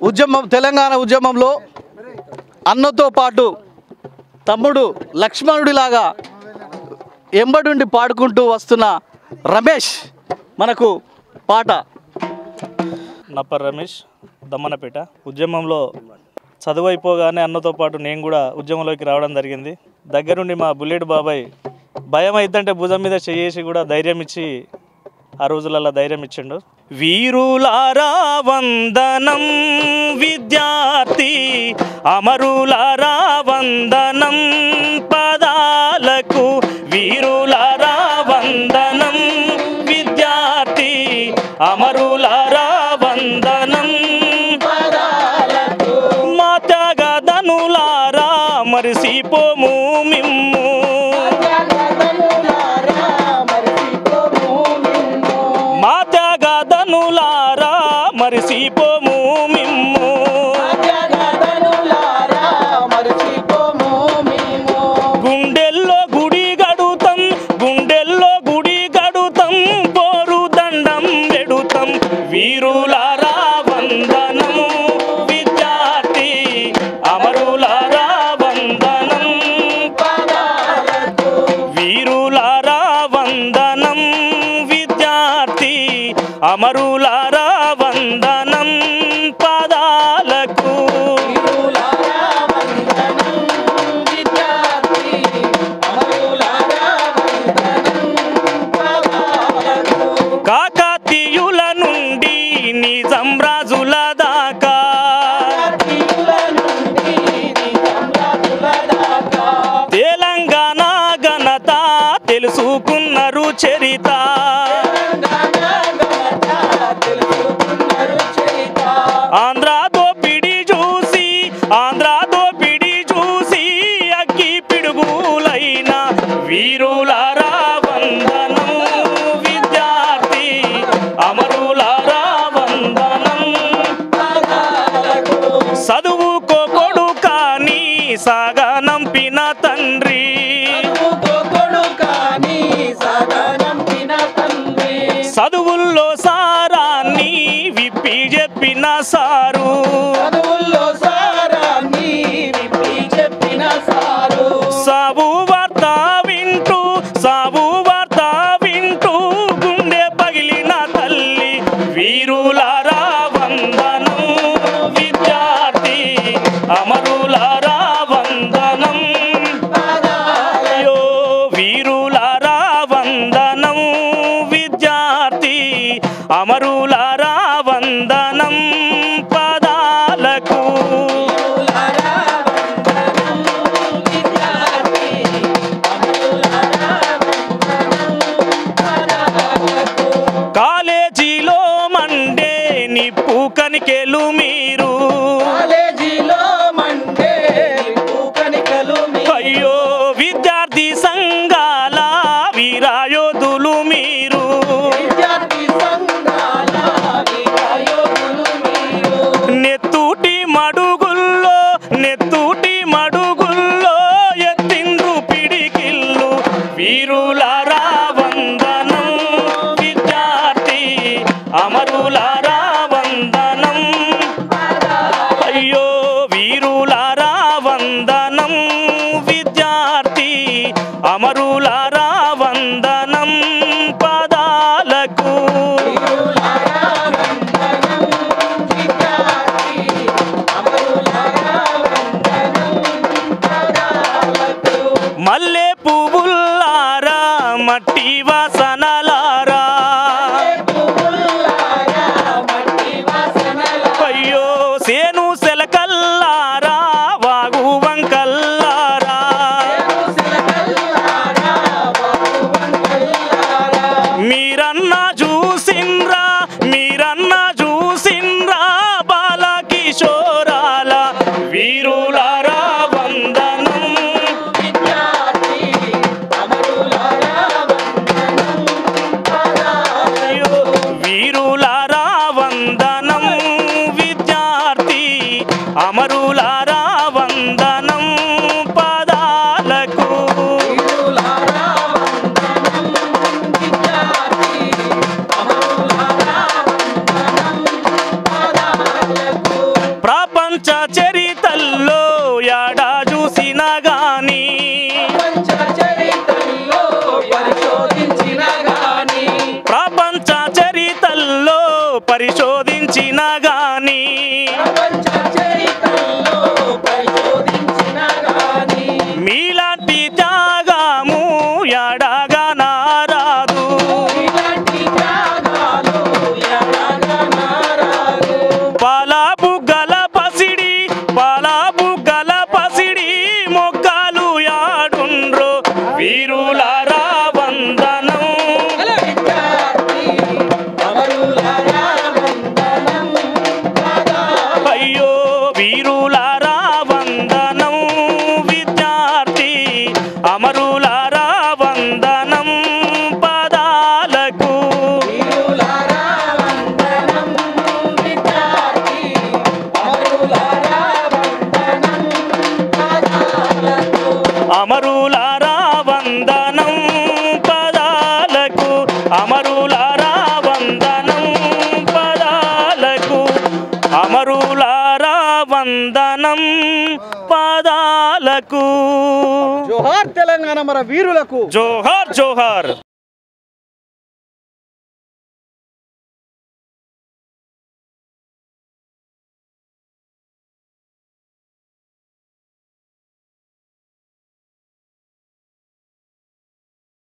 తెలంగాణ ఉద్యమంలో అన్నతో పాటు తమ్ముడు లక్ష్మణుడిలాగా ఎంబడుండి పాడుకుంటూ వస్తున్న రమేష్ మనకు పాట. నా పేరు రమేష్, దమ్మనపేట. ఉద్యమంలో చదువు అయిపోగానే అన్నతో పాటు నేను కూడా ఉద్యమంలోకి రావడం జరిగింది. దగ్గరుండి మా బుల్లెట్ బాబాయ్ భయం అయిద్దంటే భుజం మీద చేసి కూడా ధైర్యం ఇచ్చి ఆ రోజులలో ధైర్యం ఇచ్చిండు. వీరులారా వందనం విద్యార్థి, అమరులారా వందనం పదాలకు. వీరులారా వందనం విద్యార్థి, అమరులారా వందనం పదాలకు. మా త్యాగధనులారా మరిసిపోము మిమ్ము, మా త్యాగధనులారా మరిసిపోము మిమ్ము. గుండెల్లో గుడి గడుతాం, గుండెల్లో గుడి గడుతాం, పోరు దండం పెడుతాం. వీరులారా వందనం విద్యార్థి, అమరులారా వందనం పదాలకు. వీరులారా వందనం విద్యార్థి, అమరులారా వందనం పదాలకు. కాకతీయుల నుండి నిజాం రాజుల దాకా, తెలంగాణ ఘనత తెలుసుకున్నారు చరిత. ఆంధ్ర దోపిడి చూసి, ఆంధ్ర దోపిడి చూసి అగ్గి పిడుగులైన వీరులారా వందనం విద్యార్థి, అమరులారా వందనం. చదువుకో కొడుకాని సాగనంపిన తండ్రి, చదువుల్లో సారాన్ని విప్పి చెప్పిన సారు, సావు వార్త వింటూ, సావు వార్త వింటూ గుండె పగిలిన తల్లి. వీరులారా వందనం విద్యార్థి, అమరులారా వందనం. అయ్యో వీరులారా వందనం విద్యార్థి, అమరులారా వందనం పదాలకు. కాలేజీలో మండే నిప్పు కనికెలు మీరు, అయ్యో విద్యార్థి సంఘాల వీరాయోధులు మీరు. నెత్తూటి మడుగుల్లో, నెత్తూటి మడుగుల్లో ఎత్తిండ్రు పిడికిళ్ళు. వీరులారా వందనం విద్యార్థి, అమరులారా వందనం. అయ్యో వీరులారా వందనం విద్యార్థి, అమరులారా వందనం పదాలకు. మల్లె పువ్వులారా మట్టి వాసనలారా, అయ్యో సేను సెలకల్లారా వాగు వంకల్లారా. మీరన్నా చూసిండ్రా, మీరన్నా చూసిండ్రా బాలకిషోరాల. వీరులారా వందనం అయ్యో వీరులారా వందనం విద్యార్థి, అమరులారా వందనం పదాలకు. పరిశోధించిన గాని మీలాంటి త్యాగము ఎడగా నారాదు పాలబుగ్గల పసిడి మొక్కలు యాడుండ్రో వీరులారా వందనం అయ్యో వీరులారా వందనం విద్యార్థి అమరులారా వందనం పదాలకు అమరులారా వందనం పదాలకు అమరులారా వందనం పదాలకు అమరులారా వందనం పదాలకు జోహార్ తెలంగాణ మన వీరులకు జోహార్ జోహార్